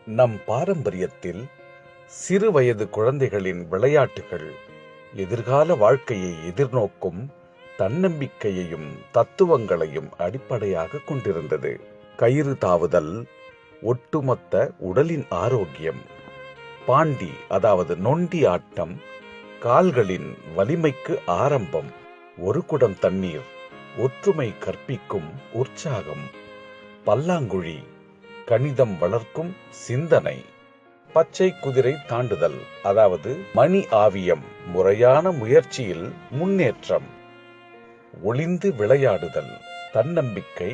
நம் பாரம்பரியத்தில் சிறு வயது குழந்தைகளின் விளையாட்டுகள் எதிர்கால வாழ்க்கையை எதிர்நோக்கும் தன்னம்பிக்கையையும் தத்துவங்களையும் அடிப்படையாக கொண்டிருந்தது. கயிறு தாவுதல், ஒட்டுமொத்த உடலின் ஆரோக்கியம், பாண்டி அதாவது நொண்டி ஆட்டம், கால்களின் வலிமைக்கு ஆரம்பம், ஒரு குடம் தண்ணீர், ஒற்றுமை கற்பிக்கும் உற்சாகம், பல்லாங்குழி, கணிதம் வளர்க்கும் சிந்தனை, பச்சை குதிரை தாண்டுதல் அதாவது மணி ஆவியம், முறையான முயற்சியில் முன்னேற்றம், ஒளிந்து விளையாடுதல், தன்னம்பிக்கை,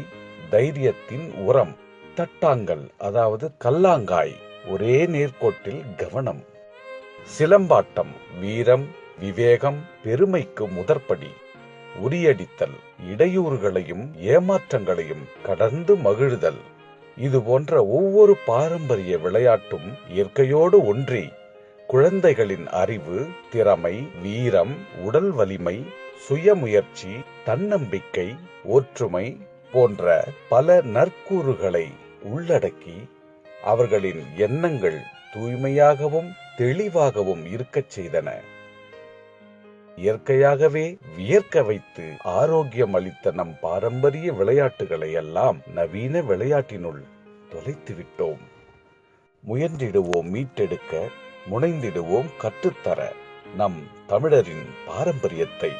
தைரியத்தின் உரம், தட்டாங்கல் அதாவது கல்லாங்காய், ஒரே நேர்கோட்டில் கவனம், சிலம்பாட்டம், வீரம், விவேகம், பெருமைக்கு முதற்படி, உரியடித்தல், இடையூறுகளையும் ஏமாற்றங்களையும் கடந்து மகிழ்தல். இது போன்ற ஒவ்வொரு பாரம்பரிய விளையாட்டும் இயற்கையோடு ஒன்றி குழந்தைகளின் அறிவு, திறமை, வீரம், உடல் வலிமை, சுயமுயற்சி, தன்னம்பிக்கை, ஒற்றுமை போன்ற பல நற்கூறுகளை உள்ளடக்கி அவர்களின் எண்ணங்கள் தூய்மையாகவும் தெளிவாகவும் இருக்கச் செய்தன. இயற்கையாகவே வியர்க்க வைத்து ஆரோக்கியம் அளித்த நம் பாரம்பரிய விளையாட்டுகளை எல்லாம் நவீன விளையாட்டினுள் தொலைத்துவிட்டோம். முயன்றிடுவோம் மீட்டெடுக்க, முனைந்திடுவோம் கற்றுத்தர நம் தமிழரின் பாரம்பரியத்தை.